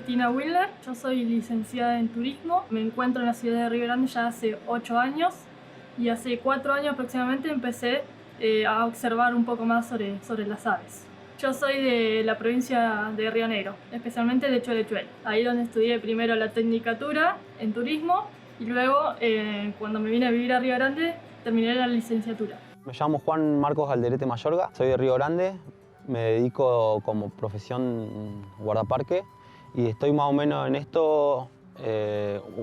Cristina Wilder, yo soy licenciada en turismo, me encuentro en la ciudad de Río Grande ya hace 8 años y hace 4 años aproximadamente empecé a observar un poco más sobre las aves. Yo soy de la provincia de Río Negro, especialmente de Cholechuel, ahí donde estudié primero la tecnicatura en turismo y luego cuando me vine a vivir a Río Grande terminé la licenciatura. Me llamo Juan Marcos Alderete Mayorga, soy de Río Grande, me dedico como profesión guardaparque y estoy más o menos en esto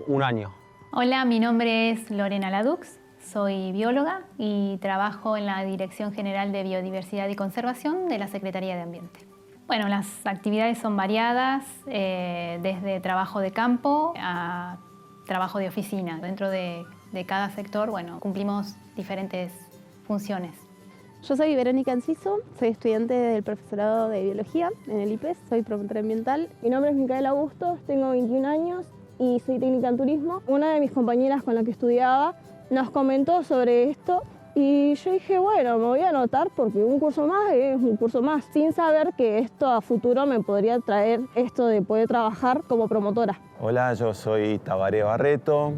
un año. Hola, mi nombre es Lorena Ladux, soy bióloga y trabajo en la Dirección General de Biodiversidad y Conservación de la Secretaría de Ambiente. Bueno, las actividades son variadas, desde trabajo de campo a trabajo de oficina. Dentro de cada sector, bueno, cumplimos diferentes funciones. Yo soy Verónica Enciso, soy estudiante del profesorado de Biología en el IPES, soy promotora ambiental. Mi nombre es Micaela Bustos, tengo 21 años y soy técnica en turismo. Una de mis compañeras con la que estudiaba nos comentó sobre esto y yo dije, bueno, me voy a anotar porque un curso más es un curso más, sin saber que esto a futuro me podría traer esto de poder trabajar como promotora. Hola, yo soy Tabaré Barreto,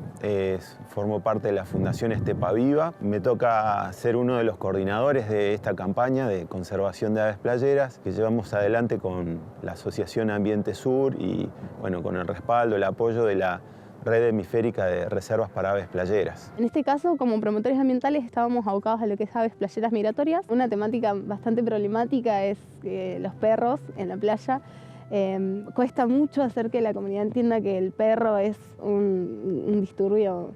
formo parte de la Fundación Estepa Viva. Me toca ser uno de los coordinadores de esta campaña de conservación de aves playeras que llevamos adelante con la Asociación Ambiente Sur y bueno, con el respaldo, el apoyo de la Red Hemisférica de Reservas para Aves Playeras. En este caso, como promotores ambientales, estábamos abocados a lo que es aves playeras migratorias. Una temática bastante problemática es los perros en la playa. Cuesta mucho hacer que la comunidad entienda que el perro es un disturbio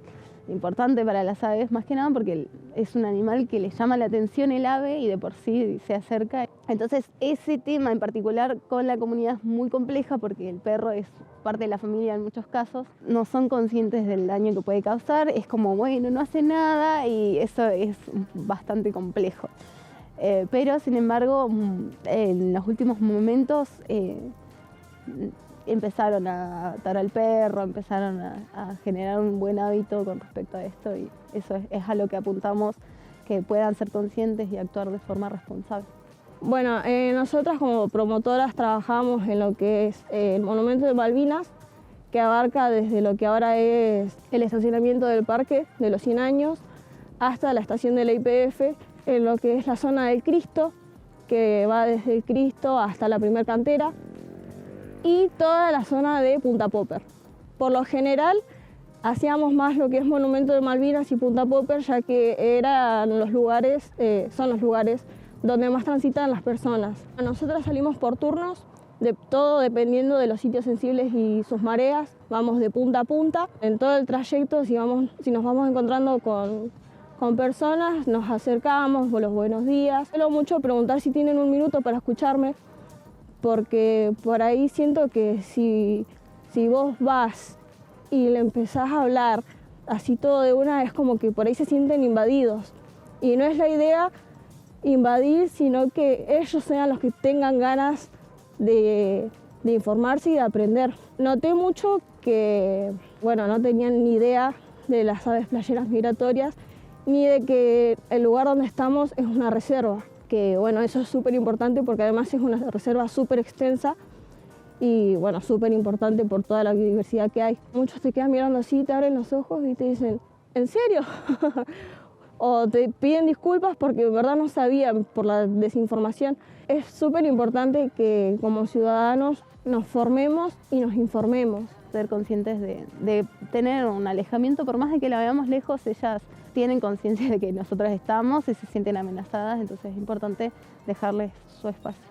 importante para las aves, más que nada porque es un animal que le llama la atención el ave y de por sí se acerca. Entonces ese tema en particular con la comunidad es muy compleja porque el perro es parte de la familia en muchos casos, no son conscientes del daño que puede causar, es como bueno, no hace nada y eso es bastante complejo. Pero sin embargo en los últimos momentos empezaron a adaptar al perro, empezaron a generar un buen hábito con respecto a esto y eso es a lo que apuntamos, que puedan ser conscientes y actuar de forma responsable. Bueno, nosotras como promotoras trabajamos en lo que es el Monumento de Malvinas, que abarca desde lo que ahora es el estacionamiento del parque de los 100 años hasta la estación de la YPF, en lo que es la zona del Cristo, que va desde el Cristo hasta la primer cantera, y toda la zona de Punta Popper. Por lo general, hacíamos más lo que es Monumento de Malvinas y Punta Popper, ya que eran los lugares, son los lugares donde más transitan las personas. Nosotras salimos por turnos, de todo dependiendo de los sitios sensibles y sus mareas. Vamos de punta a punta. En todo el trayecto, si nos vamos encontrando con personas, nos acercamos, los buenos días. Suelo mucho preguntar si tienen un minuto para escucharme, porque por ahí siento que si vos vas y le empezás a hablar así todo de una, es como que por ahí se sienten invadidos. Y no es la idea invadir, sino que ellos sean los que tengan ganas de informarse y de aprender. Noté mucho que, bueno, no tenían ni idea de las aves playeras migratorias, ni de que el lugar donde estamos es una reserva. Que bueno, eso es súper importante porque además es una reserva súper extensa y bueno, súper importante por toda la biodiversidad que hay. Muchos te quedan mirando así, te abren los ojos y te dicen, ¿en serio? O te piden disculpas porque de verdad no sabían por la desinformación. Es súper importante que como ciudadanos nos formemos y nos informemos. Ser conscientes de tener un alejamiento, por más de que la veamos lejos, ellas tienen conciencia de que nosotros estamos y se sienten amenazadas, entonces es importante dejarles su espacio.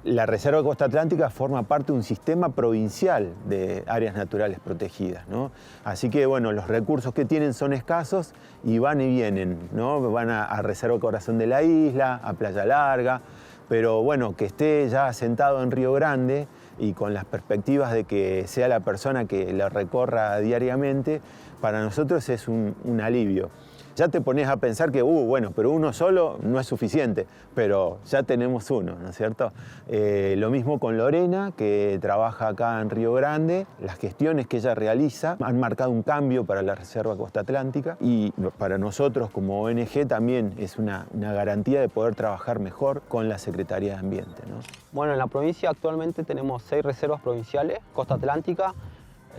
La Reserva Costa Atlántica forma parte de un sistema provincial de áreas naturales protegidas, ¿no? Así que bueno, los recursos que tienen son escasos y van y vienen, ¿no? Van a Reserva Corazón de la Isla, a Playa Larga, pero bueno, que esté ya asentado en Río Grande y con las perspectivas de que sea la persona que lo recorra diariamente, para nosotros es un alivio. Ya te pones a pensar que, bueno, pero uno solo no es suficiente, pero ya tenemos uno, ¿no es cierto? Lo mismo con Lorena, que trabaja acá en Río Grande. Las gestiones que ella realiza han marcado un cambio para la Reserva Costa Atlántica y para nosotros como ONG también es una garantía de poder trabajar mejor con la Secretaría de Ambiente, ¿no? Bueno, en la provincia actualmente tenemos 6 reservas provinciales, Costa Atlántica.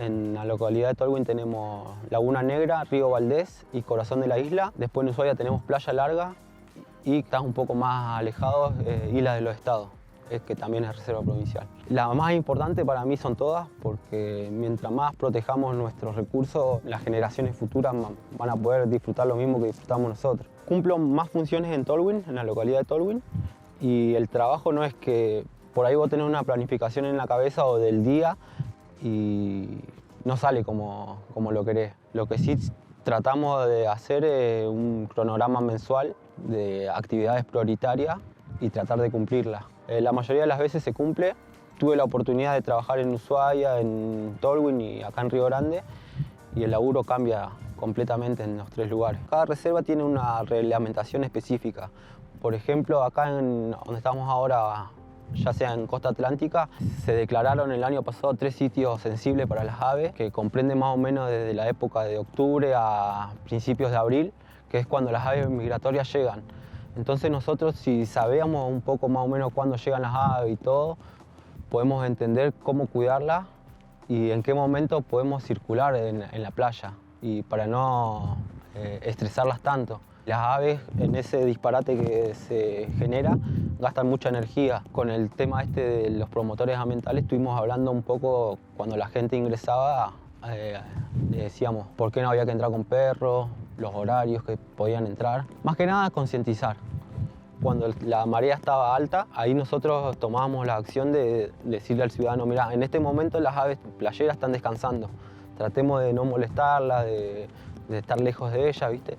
En la localidad de Tolwyn tenemos Laguna Negra, Río Valdés y Corazón de la Isla. Después en Ushuaia tenemos Playa Larga y está un poco más alejados, Isla de los Estados, que también es reserva provincial. La más importante para mí son todas, porque mientras más protejamos nuestros recursos, las generaciones futuras van a poder disfrutar lo mismo que disfrutamos nosotros. Cumplo más funciones en Tolwyn, en la localidad de Tolwyn, y el trabajo no es que por ahí vos tenés una planificación en la cabeza o del día y no sale como lo querés. Lo que sí tratamos de hacer es un cronograma mensual de actividades prioritarias y tratar de cumplirlas. La mayoría de las veces se cumple. Tuve la oportunidad de trabajar en Ushuaia, en Tolwyn y acá en Río Grande y el laburo cambia completamente en los 3 lugares. Cada reserva tiene una reglamentación específica. Por ejemplo, acá donde estamos ahora, ya sea en Costa Atlántica, se declararon el año pasado 3 sitios sensibles para las aves, que comprenden más o menos desde la época de octubre a principios de abril, que es cuando las aves migratorias llegan. Entonces nosotros, si sabíamos un poco más o menos cuándo llegan las aves y todo, podemos entender cómo cuidarlas y en qué momento podemos circular en la playa, y para no estresarlas tanto. Las aves, en ese disparate que se genera, gastan mucha energía. Con el tema de los promotores ambientales estuvimos hablando un poco cuando la gente ingresaba, le decíamos por qué no había que entrar con perros, los horarios que podían entrar. Más que nada concientizar. Cuando la marea estaba alta, ahí nosotros tomábamos la acción de decirle al ciudadano, mira, en este momento las aves playeras están descansando. Tratemos de no molestarlas, de estar lejos de ellas, ¿viste?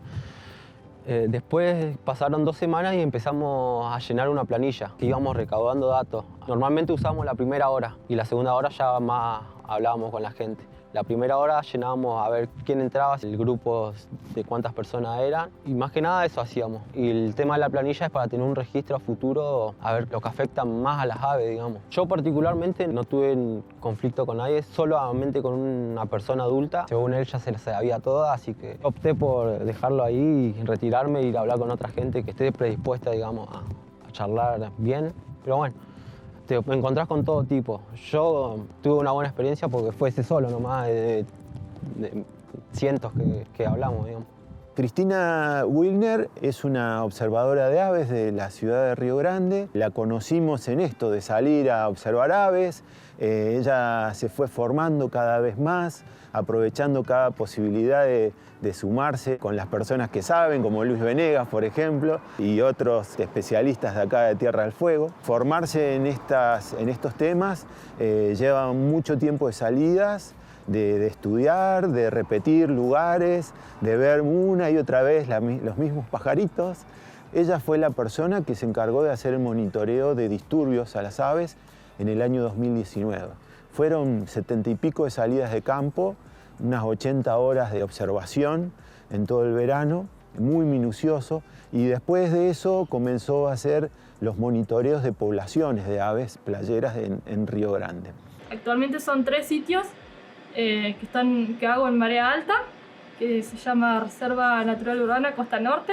Después pasaron 2 semanas y empezamos a llenar una planilla que íbamos recaudando datos. Normalmente usábamos la primera hora y la segunda hora ya más hablábamos con la gente. La primera hora llenábamos a ver quién entraba, el grupo de cuántas personas eran y más que nada eso hacíamos. Y el tema de la planilla es para tener un registro a futuro, a ver lo que afecta más a las aves, digamos. Yo particularmente no tuve conflicto con nadie, solamente con una persona adulta. Según él ya se la sabía toda, así que opté por dejarlo ahí y retirarme e ir a hablar con otra gente que esté predispuesta, digamos, a charlar bien. Pero bueno, te encontrás con todo tipo. Yo tuve una buena experiencia porque fue ese solo nomás de cientos que hablamos, digamos. Cristina Wilner es una observadora de aves de la ciudad de Río Grande. La conocimos en esto de salir a observar aves. Ella se fue formando cada vez más, aprovechando cada posibilidad de sumarse con las personas que saben, como Luis Venegas, por ejemplo, y otros especialistas de acá de Tierra del Fuego. Formarse en estos temas lleva mucho tiempo de salidas, de estudiar, de repetir lugares, de ver una y otra vez los mismos pajaritos. Ella fue la persona que se encargó de hacer el monitoreo de disturbios a las aves en el año 2019. Fueron 70 y pico de salidas de campo, unas 80 horas de observación en todo el verano, muy minucioso, y después de eso comenzó a hacer los monitoreos de poblaciones de aves playeras en Río Grande. Actualmente son 3 sitios que hago en marea alta, que se llama Reserva Natural Urbana Costa Norte,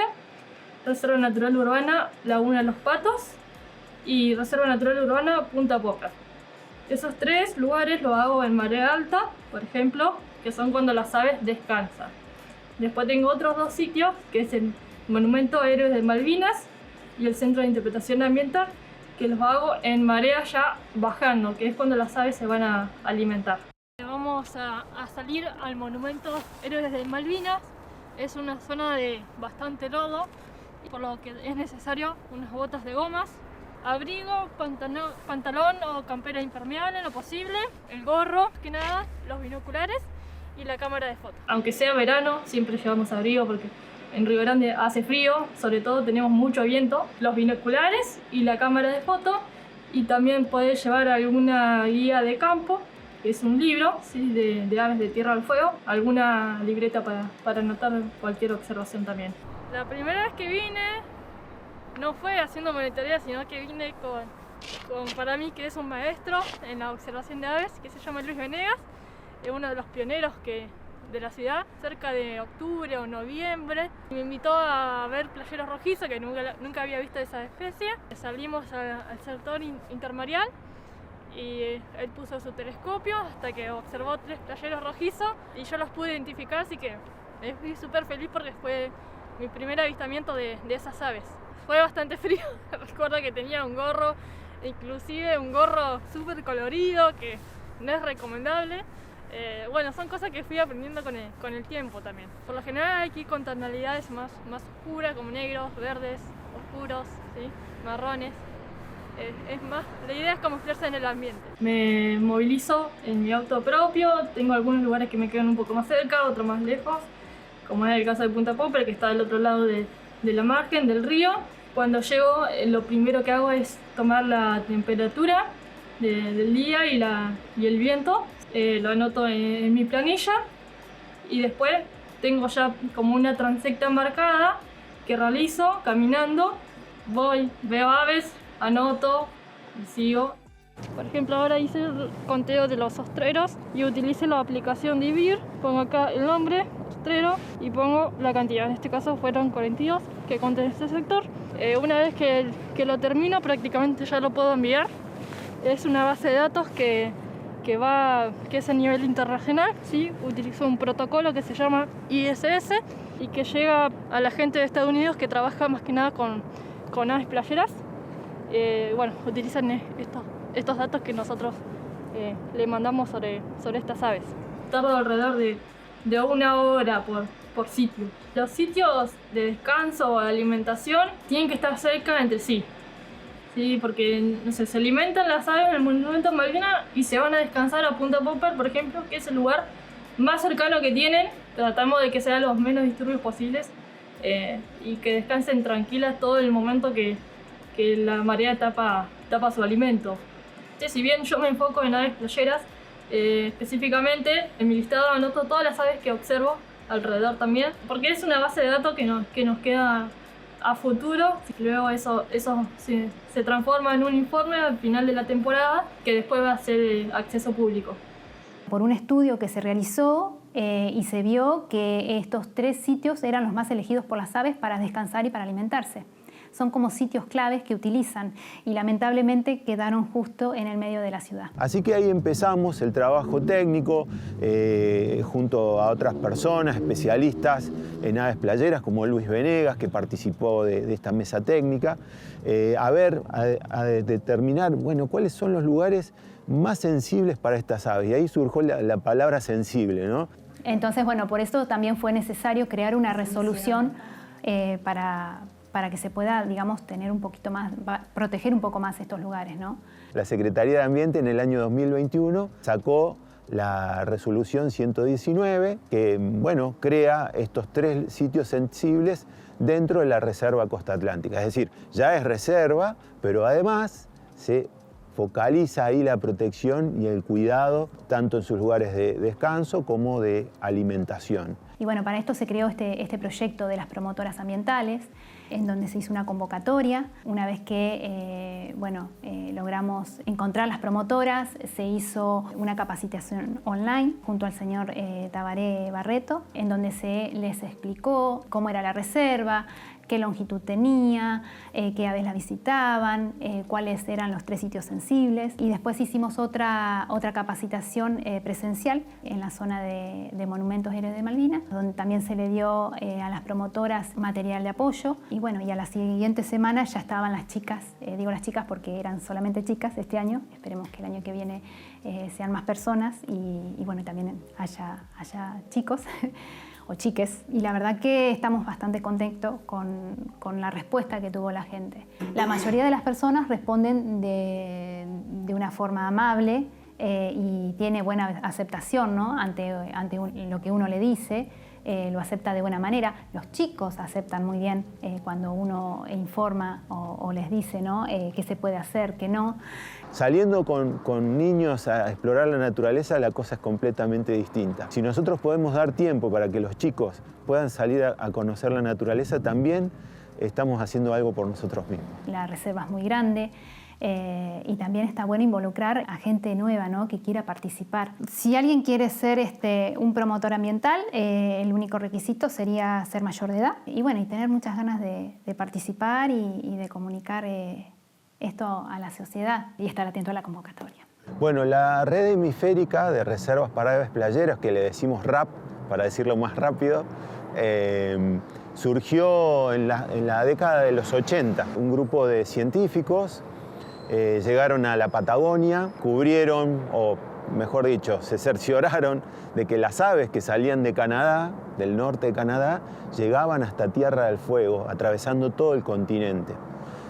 Reserva Natural Urbana Laguna Los Patos y Reserva Natural Urbana Punta Poca. Esos 3 lugares los hago en marea alta, por ejemplo, que son cuando las aves descansan. Después tengo otros 2 sitios, que es el Monumento Héroes de Malvinas y el Centro de Interpretación Ambiental, que los hago en marea ya bajando, que es cuando las aves se van a alimentar. Vamos a salir al Monumento Héroes de Malvinas. Es una zona de bastante lodo, por lo que es necesario unas botas de gomas, abrigo, pantalón o campera impermeable en lo posible, el gorro, que nada, los binoculares y la cámara de foto. Aunque sea verano, siempre llevamos abrigo porque en Río Grande hace frío, sobre todo tenemos mucho viento, los binoculares y la cámara de foto, y también podés llevar alguna guía de campo es un libro, ¿sí? de aves de Tierra del Fuego, alguna libreta para anotar cualquier observación también. La primera vez que vine no fue haciendo monitoría, sino que vine con para mí que es un maestro en la observación de aves, que se llama Luis Venegas, es uno de los pioneros de la ciudad, cerca de octubre o noviembre. Me invitó a ver playeros rojizos, que nunca había visto esa especie. Salimos al sector intermareal y él puso su telescopio hasta que observó 3 playeros rojizos y yo los pude identificar, así que fui súper feliz porque fue mi primer avistamiento de esas aves. Fue bastante frío, recuerdo que tenía un gorro, inclusive un gorro súper colorido, que no es recomendable. Bueno, son cosas que fui aprendiendo con el tiempo también. Por lo general hay que ir con tonalidades más oscuras, como negros, verdes, oscuros, ¿sí? Marrones. La idea es camuflarse en el ambiente. Me movilizo en mi auto propio, tengo algunos lugares que me quedan un poco más cerca, otros más lejos, como es el caso de Punta Popper, que está del otro lado de la margen del río. Cuando llego, lo primero que hago es tomar la temperatura del día y el viento. Lo anoto en mi planilla y después tengo ya como una transecta marcada que realizo caminando. Voy, veo aves, anoto y sigo. Por ejemplo, ahora hice el conteo de los ostreros y utilicé la aplicación Divir. Pongo acá el nombre, ostrero, y pongo la cantidad. En este caso fueron 42 que conté en este sector. Una vez que lo termino, prácticamente ya lo puedo enviar. Es una base de datos que es a nivel internacional, ¿sí? Utilizo un protocolo que se llama ISS y que llega a la gente de Estados Unidos que trabaja más que nada con aves playeras. Bueno, utilizan estos datos que nosotros le mandamos sobre estas aves. Tardo alrededor de 1 hora por sitio. Los sitios de descanso o de alimentación tienen que estar cerca entre sí. Sí, porque no sé, se alimentan las aves en el monumento Malvinas y se van a descansar a Punta Popper, por ejemplo, que es el lugar más cercano que tienen. Tratamos de que sean los menos disturbios posibles y que descansen tranquilas todo el momento que la marea tapa su alimento. Sí, si bien yo me enfoco en aves playeras, específicamente en mi listado anoto todas las aves que observo alrededor también, porque es una base de datos que nos queda a futuro. Luego eso se transforma en un informe al final de la temporada que después va a ser acceso público. Por un estudio que se realizó y se vio que estos 3 sitios eran los más elegidos por las aves para descansar y para alimentarse. Son como sitios claves que utilizan y lamentablemente quedaron justo en el medio de la ciudad. Así que ahí empezamos el trabajo técnico junto a otras personas, especialistas en aves playeras como Luis Venegas, que participó de esta mesa técnica, a determinar, bueno, cuáles son los lugares más sensibles para estas aves. Y ahí surgió la palabra sensible, ¿no? Entonces, bueno, por eso también fue necesario crear una resolución para que se pueda, digamos, tener un poquito más, proteger un poco más estos lugares, ¿no? La Secretaría de Ambiente en el año 2021 sacó la resolución 119 que, bueno, crea estos 3 sitios sensibles dentro de la Reserva Costa Atlántica. Es decir, ya es reserva, pero además se focaliza ahí la protección y el cuidado tanto en sus lugares de descanso como de alimentación. Y bueno, para esto se creó este proyecto de las promotoras ambientales, en donde se hizo una convocatoria. Una vez que logramos encontrar las promotoras, se hizo una capacitación online junto al señor Tabaré Barreto, en donde se les explicó cómo era la reserva, qué longitud tenía, qué aves la visitaban, cuáles eran los 3 sitios sensibles. Y después hicimos otra capacitación presencial en la zona de Monumentos Héroes de Malvinas, donde también se le dio a las promotoras material de apoyo. Y bueno, y a la siguiente semana ya estaban las chicas, digo las chicas porque eran solamente chicas este año, esperemos que el año que viene sean más personas y bueno, también haya chicos. O chiques, y la verdad que estamos bastante contentos con la respuesta que tuvo la gente. La mayoría de las personas responden de una forma amable, y tiene buena aceptación, ¿no? ante lo que uno le dice. Lo acepta de buena manera. Los chicos aceptan muy bien cuando uno informa o les dice, ¿no? Qué se puede hacer, qué no. Saliendo con niños a explorar la naturaleza, la cosa es completamente distinta. Si nosotros podemos dar tiempo para que los chicos puedan salir a conocer la naturaleza, también estamos haciendo algo por nosotros mismos. La reserva es muy grande. Y también está bueno involucrar a gente nueva, ¿no? Que quiera participar. Si alguien quiere ser un promotor ambiental, el único requisito sería ser mayor de edad y, bueno, y tener muchas ganas de participar y de comunicar esto a la sociedad y estar atento a la convocatoria. Bueno, la red hemisférica de reservas para aves playeras, que le decimos RAP, para decirlo más rápido, surgió en la década de los 80. Un grupo de científicos llegaron a la Patagonia, cubrieron, o mejor dicho, se cercioraron de que las aves que salían de Canadá, del norte de Canadá, llegaban hasta Tierra del Fuego, atravesando todo el continente.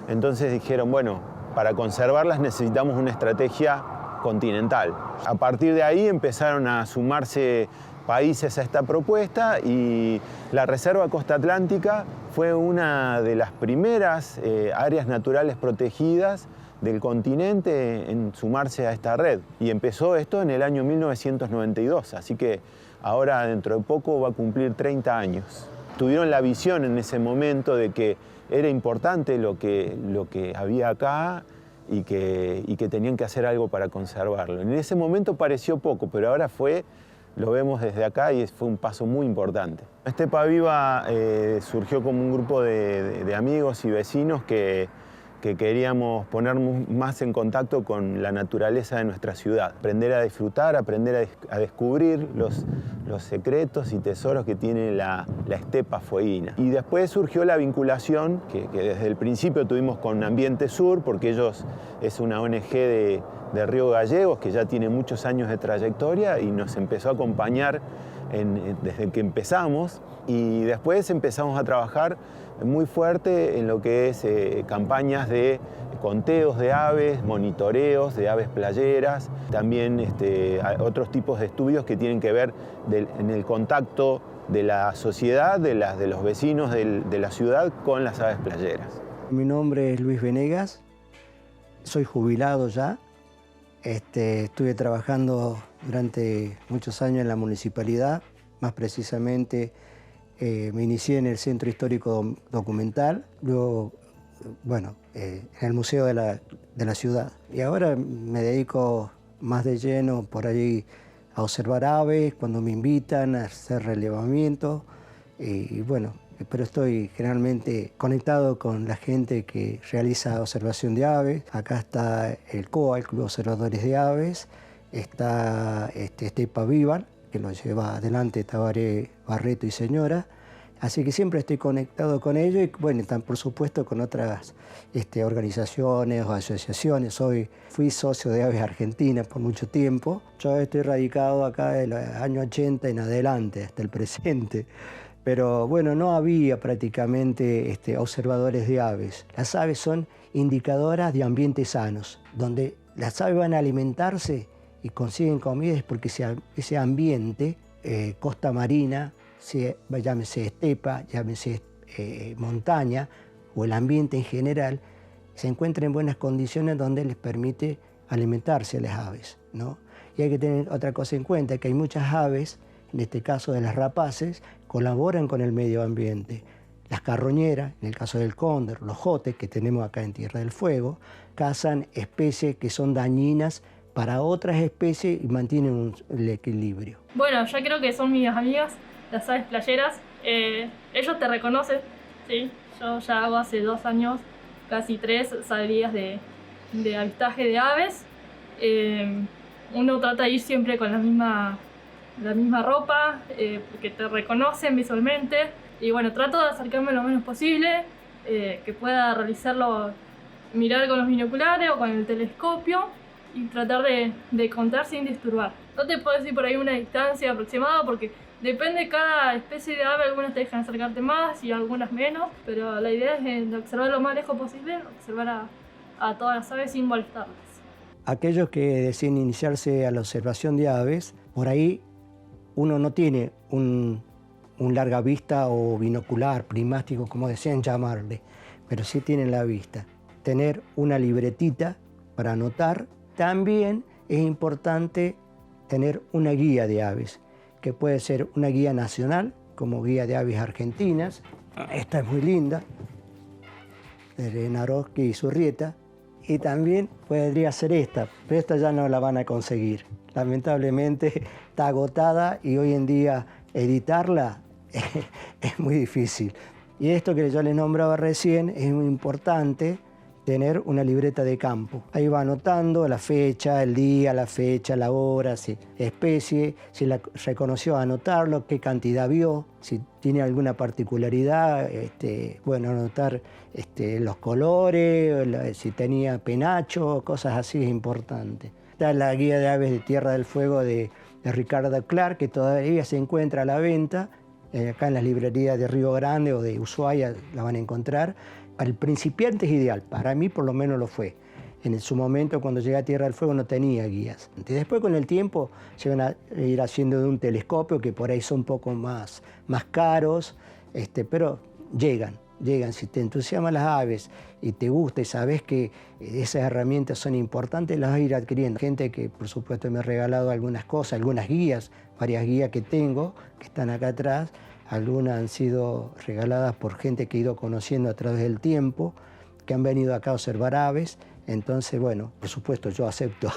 Entonces dijeron, bueno, para conservarlas necesitamos una estrategia continental. A partir de ahí empezaron a sumarse países a esta propuesta y la Reserva Costa Atlántica fue una de las primeras áreas naturales protegidas del continente en sumarse a esta red. Y empezó esto en el año 1992, así que ahora dentro de poco va a cumplir 30 años. Tuvieron la visión en ese momento de que era importante lo que había acá y que tenían que hacer algo para conservarlo. En ese momento pareció poco, pero ahora lo vemos desde acá y fue un paso muy importante. Estepa Viva surgió como un grupo de amigos y vecinos que queríamos ponernos más en contacto con la naturaleza de nuestra ciudad. Aprender a disfrutar, aprender a descubrir los secretos y tesoros que tiene la estepa fueguina. Y después surgió la vinculación que desde el principio tuvimos con Ambiente Sur, porque ellos es una ONG de Río Gallegos que ya tiene muchos años de trayectoria y nos empezó a acompañar desde que empezamos. Y después empezamos a trabajar muy fuerte en lo que es campañas de conteos de aves, monitoreos de aves playeras, también otros tipos de estudios que tienen que ver en el contacto de la sociedad, de los vecinos de la ciudad con las aves playeras. Mi nombre es Luis Venegas, soy jubilado ya. Estuve trabajando durante muchos años en la municipalidad, más precisamente me inicié en el Centro Histórico Documental, luego, bueno, en el Museo de la Ciudad. Y ahora me dedico más de lleno por allí a observar aves, cuando me invitan a hacer relevamiento. Y bueno, pero estoy generalmente conectado con la gente que realiza observación de aves. Acá está el COA, el Club de Observadores de Aves, está Estepa Viva, que lo lleva adelante Tabaré Barreto y Señora. Así que siempre estoy conectado con ellos y, bueno, por supuesto con otras organizaciones o asociaciones. Fui socio de Aves Argentina por mucho tiempo. Yo estoy radicado acá del año 80 en adelante, hasta el presente. Pero bueno, no había prácticamente observadores de aves. Las aves son indicadoras de ambientes sanos, donde las aves van a alimentarse y consiguen comida es porque ese ambiente, costa marina, llámese estepa, llámese montaña o el ambiente en general, se encuentra en buenas condiciones donde les permite alimentarse a las aves, ¿no? Y hay que tener otra cosa en cuenta, que hay muchas aves, en este caso de las rapaces, colaboran con el medio ambiente. Las carroñeras, en el caso del cóndor, los jotes que tenemos acá en Tierra del Fuego, cazan especies que son dañinas para otras especies y mantienen el equilibrio. Bueno, yo creo que son mis amigas, las aves playeras. Ellos te reconocen, ¿sí? Yo ya hago hace 2 años, casi 3, salidas de avistaje de aves. Uno trata de ir siempre con la misma ropa, que te reconocen visualmente. Y bueno, trato de acercarme lo menos posible, que pueda realizarlo, mirar con los binoculares o con el telescopio y tratar de contar sin disturbar. No te puedo decir por ahí una distancia aproximada porque depende de cada especie de ave, algunas te dejan acercarte más y algunas menos, pero la idea es de observar lo más lejos posible, observar a todas las aves sin molestarlas. aquellos que deciden iniciarse a la observación de aves, por ahí uno no tiene un larga vista o binocular, primático, como decían llamarle, pero sí tienen la vista. Tener una libretita para anotar. También es importante tener una guía de aves, que puede ser una guía nacional, como Guía de Aves Argentinas. Esta es muy linda, de Naroski y Zurrieta. Y también podría ser esta, pero esta ya no la van a conseguir. Lamentablemente está agotada y hoy en día editarla es muy difícil. Y esto que yo les nombraba recién es muy importante, tener una libreta de campo. Ahí va anotando la fecha, el día, la fecha, la hora, si especie, si la reconoció, anotarlo, qué cantidad vio, si tiene alguna particularidad, bueno, anotar los colores, si tenía penacho, cosas así es importante. Está la guía de aves de Tierra del Fuego de Ricardo Clark, que todavía se encuentra a la venta, acá en las librerías de Río Grande o de Ushuaia la van a encontrar. Para el principiante es ideal, para mí por lo menos lo fue. En su momento, cuando llegué a Tierra del Fuego, no tenía guías. Y después, con el tiempo, se van a ir haciendo de un telescopio, que por ahí son un poco más caros, pero llegan. Si te entusiasman las aves y te gusta y sabes que esas herramientas son importantes, las vas a ir adquiriendo. Gente que, por supuesto, me ha regalado algunas cosas, algunas guías, varias guías que tengo, que están acá atrás. Algunas han sido regaladas por gente que he ido conociendo a través del tiempo, que han venido acá a observar aves. Entonces, bueno, por supuesto, yo acepto.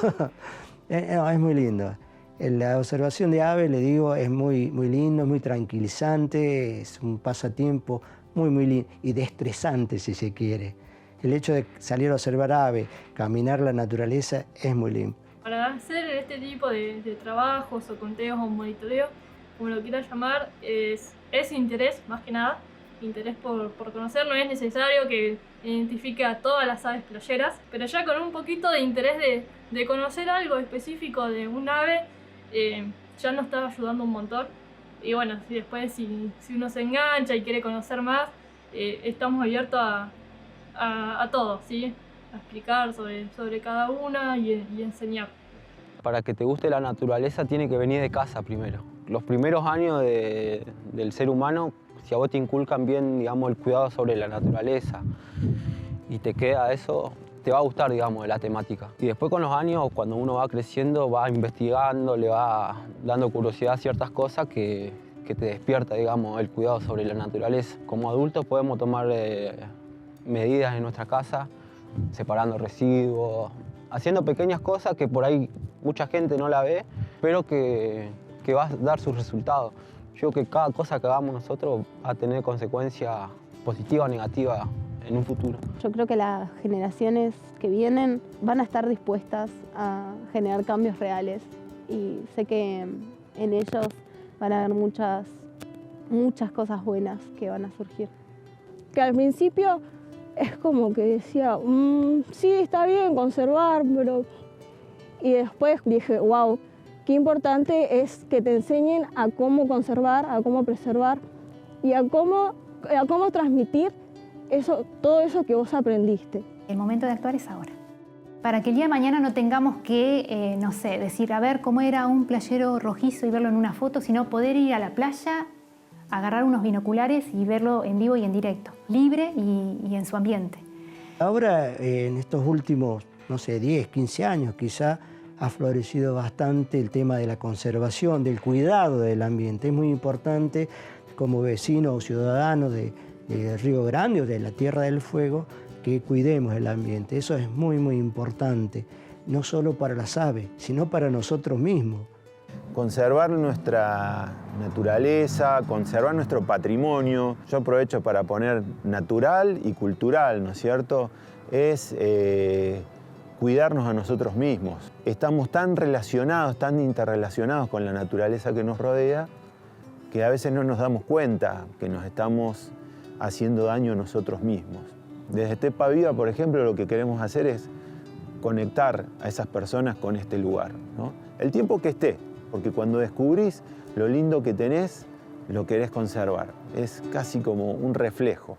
Es muy lindo. La observación de aves, le digo, es muy lindo, es muy tranquilizante, es un pasatiempo muy lindo y desestresante, si se quiere. El hecho de salir a observar aves, caminar la naturaleza, es muy lindo. Para hacer este tipo de trabajos o conteos o monitoreo, como lo quieras llamar, es interés, más que nada, interés por conocer. No es necesario que identifique a todas las aves playeras, pero ya con un poquito de interés de conocer algo específico de un ave, ya nos está ayudando un montón. Y bueno, si uno se engancha y quiere conocer más, estamos abiertos a todo, ¿sí? A explicar sobre cada una y enseñar. Para que te guste la naturaleza tiene que venir de casa primero. Los primeros años del ser humano, si a vos te inculcan bien, digamos, el cuidado sobre la naturaleza y te queda eso, te va a gustar, digamos, de la temática. Y después con los años, cuando uno va creciendo, va investigando, le va dando curiosidad a ciertas cosas que te despierta, digamos, el cuidado sobre la naturaleza. Como adultos podemos tomar medidas en nuestra casa, separando residuos, haciendo pequeñas cosas que por ahí mucha gente no la ve, pero que va a dar sus resultados. Yo creo que cada cosa que hagamos nosotros va a tener consecuencias positivas o negativas en un futuro. Yo creo que las generaciones que vienen van a estar dispuestas a generar cambios reales y sé que en ellos van a haber muchas cosas buenas que van a surgir. Que al principio es como que decía, sí, está bien conservar, pero... Y después dije, wow, qué importante es que te enseñen a cómo conservar, a cómo preservar y a cómo transmitir todo eso que vos aprendiste. El momento de actuar es ahora. Para que el día de mañana no tengamos que, no sé, decir, a ver cómo era un playero rojizo y verlo en una foto, sino poder ir a la playa, agarrar unos binoculares y verlo en vivo y en directo, libre y en su ambiente. Ahora, en estos últimos, 10, 15 años quizá, ha florecido bastante el tema de la conservación, del cuidado del ambiente. Es muy importante como vecino o ciudadano de Río Grande o de la Tierra del Fuego que cuidemos el ambiente. Eso es muy importante, no solo para las aves, sino para nosotros mismos. Conservar nuestra naturaleza, conservar nuestro patrimonio. Yo aprovecho para poner natural y cultural, ¿no es cierto? Es cuidarnos a nosotros mismos. Estamos tan relacionados, tan interrelacionados con la naturaleza que nos rodea, que a veces no nos damos cuenta que nos estamos haciendo daño a nosotros mismos. Desde Estepa Viva, por ejemplo, lo que queremos hacer es conectar a esas personas con este lugar, ¿no? El tiempo que esté, porque cuando descubrís lo lindo que tenés, lo querés conservar. Es casi como un reflejo.